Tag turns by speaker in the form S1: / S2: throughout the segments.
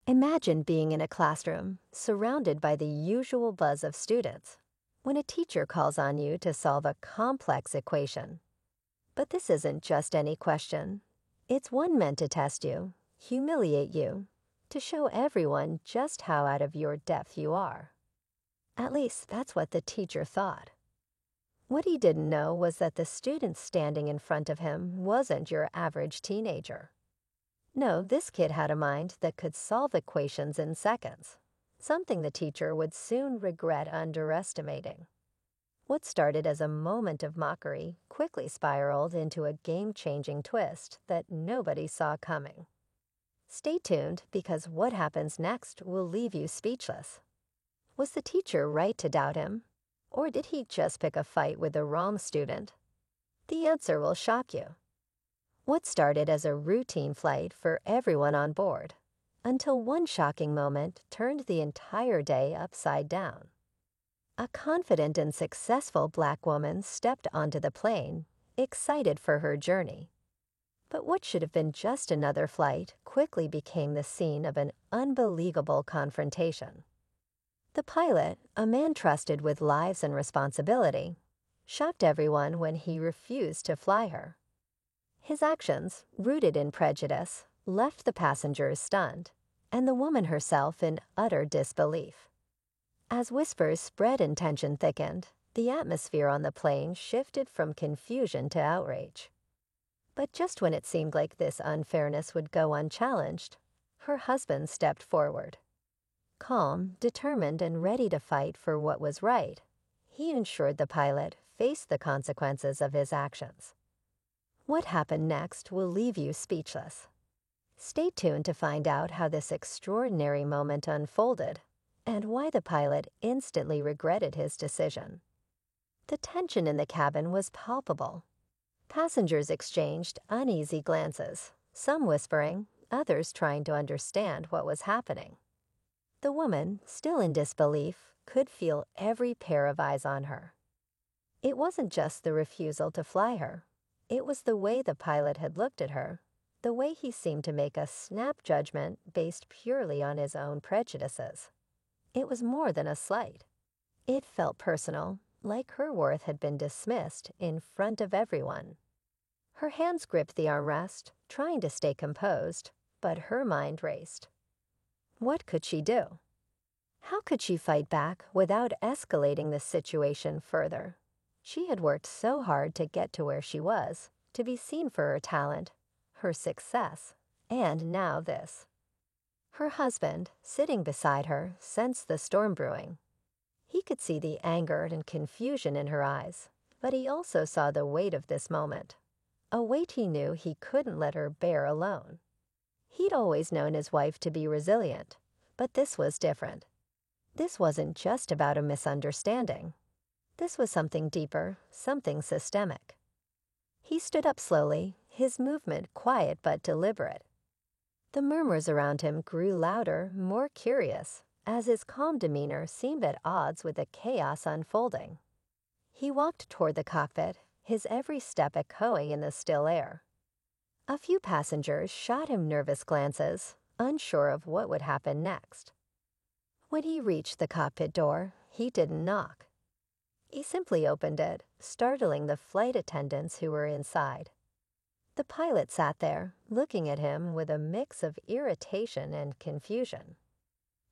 S1: Imagine being in a classroom, surrounded by the usual buzz of students, when a teacher calls on you to solve a complex equation. But this isn't just any question. It's one meant to test you, humiliate you, to show everyone just how out of your depth you are. At least that's what the teacher thought. What he didn't know was that the student standing in front of him wasn't your average teenager. No, this kid had a mind that could solve equations in seconds, something the teacher would soon regret underestimating. What started as a moment of mockery quickly spiraled into a game-changing twist that nobody saw coming. Stay tuned, because what happens next will leave you speechless. Was the teacher right to doubt him? Or did he just pick a fight with the wrong student? The answer will shock you. What started as a routine flight for everyone on board, until one shocking moment turned the entire day upside down. A confident and successful Black woman stepped onto the plane, excited for her journey. But what should have been just another flight quickly became the scene of an unbelievable confrontation. The pilot, a man trusted with lives and responsibility, shocked everyone when he refused to fly her. His actions, rooted in prejudice, left the passengers stunned, and the woman herself in utter disbelief. As whispers spread and tension thickened, the atmosphere on the plane shifted from confusion to outrage. But just when it seemed like this unfairness would go unchallenged, her husband stepped forward. Calm, determined, and ready to fight for what was right, he ensured the pilot faced the consequences of his actions. What happened next will leave you speechless. Stay tuned to find out how this extraordinary moment unfolded and why the pilot instantly regretted his decision. The tension in the cabin was palpable. Passengers exchanged uneasy glances, some whispering, others trying to understand what was happening. The woman, still in disbelief, could feel every pair of eyes on her. It wasn't just the refusal to fly her. It was the way the pilot had looked at her, the way he seemed to make a snap judgment based purely on his own prejudices. It was more than a slight. It felt personal, like her worth had been dismissed in front of everyone. Her hands gripped the armrest, trying to stay composed, but her mind raced. What could she do? How could she fight back without escalating the situation further? She had worked so hard to get to where she was, to be seen for her talent, her success, and now this. Her husband, sitting beside her, sensed the storm brewing. He could see the anger and confusion in her eyes, but he also saw the weight of this moment, a weight he knew he couldn't let her bear alone. He'd always known his wife to be resilient, but this was different. This wasn't just about a misunderstanding. This was something deeper, something systemic. He stood up slowly, his movement quiet but deliberate. The murmurs around him grew louder, more curious, as his calm demeanor seemed at odds with the chaos unfolding. He walked toward the cockpit, his every step echoing in the still air. A few passengers shot him nervous glances, unsure of what would happen next. When he reached the cockpit door, he didn't knock. He simply opened it, startling the flight attendants who were inside. The pilot sat there, looking at him with a mix of irritation and confusion.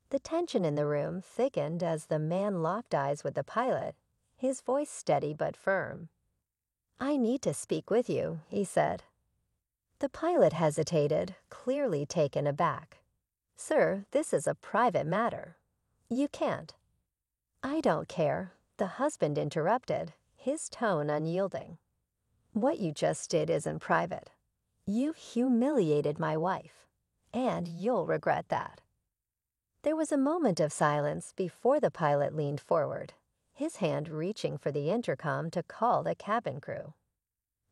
S1: The tension in the room thickened as the man locked eyes with the pilot, his voice steady but firm. "I need to speak with you," he said. The pilot hesitated, clearly taken aback. "Sir, this is a private matter. You can't." "I don't care," the husband interrupted, his tone unyielding. "What you just did isn't private. You humiliated my wife, and you'll regret that." There was a moment of silence before the pilot leaned forward, his hand reaching for the intercom to call the cabin crew.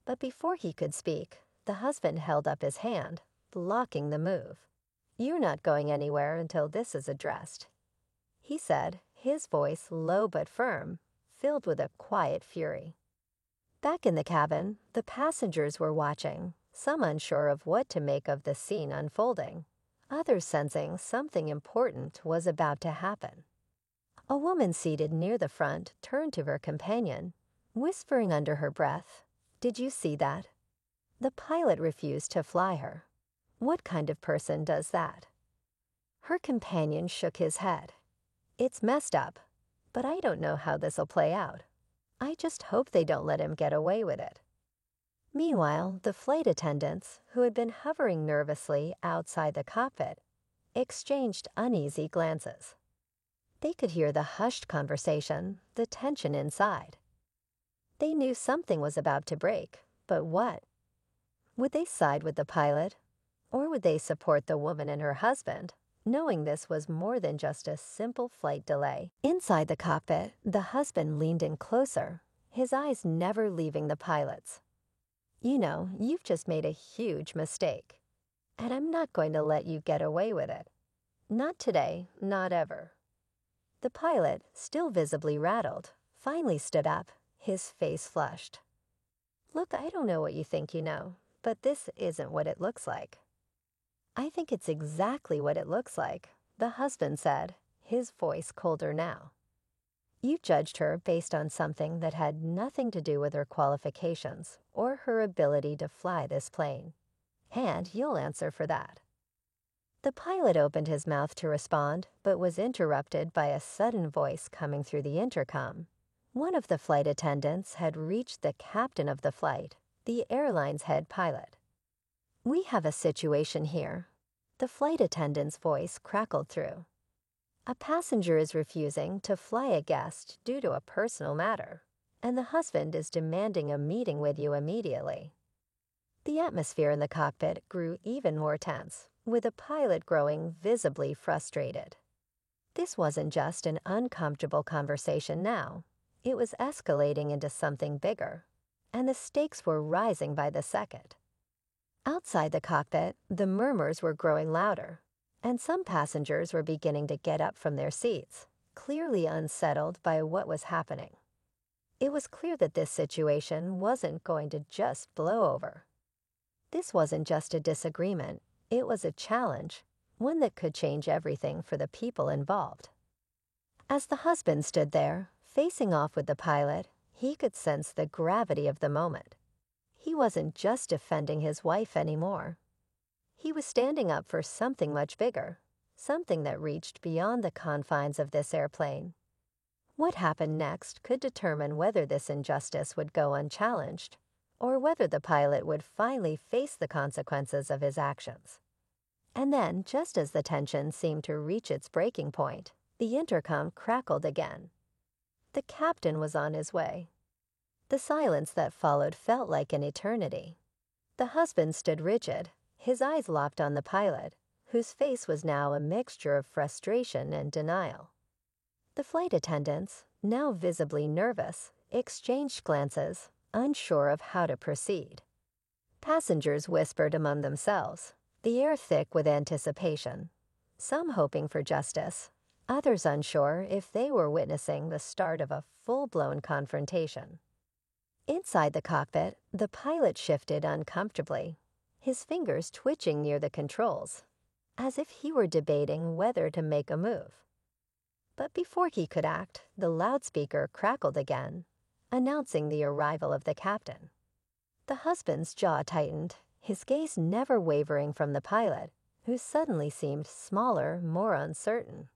S1: But before he could speak, the husband held up his hand, blocking the move. "You're not going anywhere until this is addressed," he said, his voice low but firm, filled with a quiet fury. Back in the cabin, the passengers were watching, some unsure of what to make of the scene unfolding, others sensing something important was about to happen. A woman seated near the front turned to her companion, whispering under her breath, "Did you see that?" The pilot refused to fly her. What kind of person does that? Her companion shook his head. "It's messed up, but I don't know how this'll play out. I just hope they don't let him get away with it." Meanwhile, the flight attendants, who had been hovering nervously outside the cockpit, exchanged uneasy glances. They could hear the hushed conversation, the tension inside. They knew something was about to break, but what? Would they side with the pilot, or would they support the woman and her husband, knowing this was more than just a simple flight delay? Inside the cockpit, the husband leaned in closer, his eyes never leaving the pilot's. "You know, you've just made a huge mistake, and I'm not going to let you get away with it. Not today, not ever." The pilot, still visibly rattled, finally stood up, his face flushed. "Look, I don't know what you think you know, but this isn't what it looks like." "I think it's exactly what it looks like," the husband said, his voice colder now. "You judged her based on something that had nothing to do with her qualifications or her ability to fly this plane, and you'll answer for that." The pilot opened his mouth to respond, but was interrupted by a sudden voice coming through the intercom. One of the flight attendants had reached the captain of the flight, the airline's head pilot. "We have a situation here." The flight attendant's voice crackled through. "A passenger is refusing to fly a guest due to a personal matter, and the husband is demanding a meeting with you immediately." The atmosphere in the cockpit grew even more tense, with the pilot growing visibly frustrated. This wasn't just an uncomfortable conversation now. It was escalating into something bigger, and the stakes were rising by the second. Outside the cockpit, the murmurs were growing louder, and some passengers were beginning to get up from their seats, clearly unsettled by what was happening. It was clear that this situation wasn't going to just blow over. This wasn't just a disagreement, it was a challenge, one that could change everything for the people involved. As the husband stood there, facing off with the pilot, he could sense the gravity of the moment. He wasn't just defending his wife anymore. He was standing up for something much bigger, something that reached beyond the confines of this airplane. What happened next could determine whether this injustice would go unchallenged, or whether the pilot would finally face the consequences of his actions. And then, just as the tension seemed to reach its breaking point, the intercom crackled again. The captain was on his way. The silence that followed felt like an eternity. The husband stood rigid, his eyes locked on the pilot, whose face was now a mixture of frustration and denial. The flight attendants, now visibly nervous, exchanged glances, unsure of how to proceed. Passengers whispered among themselves, the air thick with anticipation, some hoping for justice, others unsure if they were witnessing the start of a full-blown confrontation. Inside the cockpit, the pilot shifted uncomfortably, his fingers twitching near the controls, as if he were debating whether to make a move. But before he could act, the loudspeaker crackled again, announcing the arrival of the captain. The husband's jaw tightened, his gaze never wavering from the pilot, who suddenly seemed smaller, more uncertain.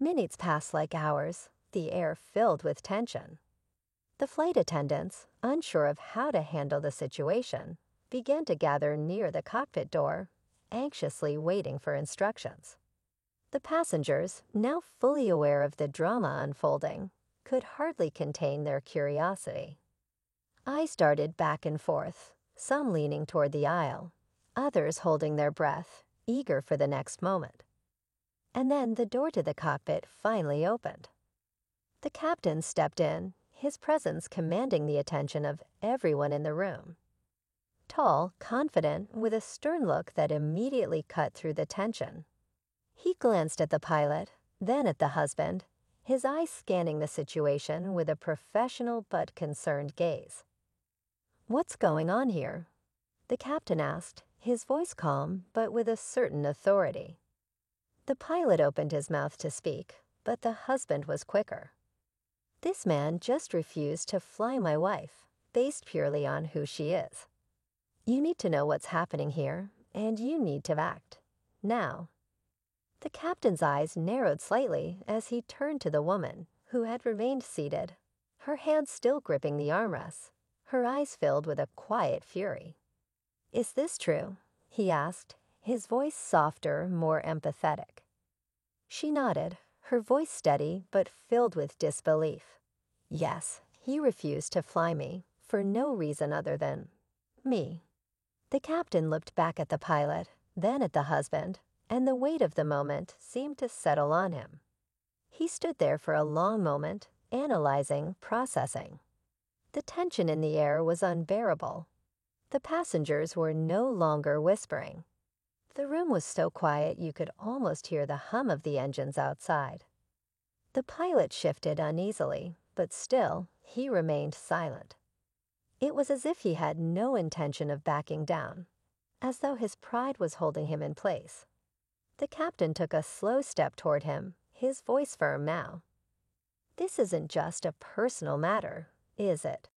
S1: Minutes passed like hours, the air filled with tension. The flight attendants, unsure of how to handle the situation, began to gather near the cockpit door, anxiously waiting for instructions. The passengers, now fully aware of the drama unfolding, could hardly contain their curiosity. Eyes darted back and forth, some leaning toward the aisle, others holding their breath, eager for the next moment. And then the door to the cockpit finally opened. The captain stepped in, his presence commanding the attention of everyone in the room. Tall, confident, with a stern look that immediately cut through the tension. He glanced at the pilot, then at the husband, his eyes scanning the situation with a professional but concerned gaze. "What's going on here?" the captain asked, his voice calm but with a certain authority. The pilot opened his mouth to speak, but the husband was quicker. This man just refused to fly my wife, based purely on who she is. You need to know what's happening here, and you need to act. Now. The captain's eyes narrowed slightly as he turned to the woman, who had remained seated, her hands still gripping the armrests, her eyes filled with a quiet fury. "Is this true?" he asked, his voice softer, more empathetic. She nodded, her voice steady but filled with disbelief. Yes, he refused to fly me, for no reason other than me. The captain looked back at the pilot, then at the husband, and the weight of the moment seemed to settle on him. He stood there for a long moment, analyzing, processing. The tension in the air was unbearable. The passengers were no longer whispering. The room was so quiet you could almost hear the hum of the engines outside. The pilot shifted uneasily, but still, he remained silent. It was as if he had no intention of backing down, as though his pride was holding him in place. The captain took a slow step toward him, his voice firm now. "This isn't just a personal matter, is it?"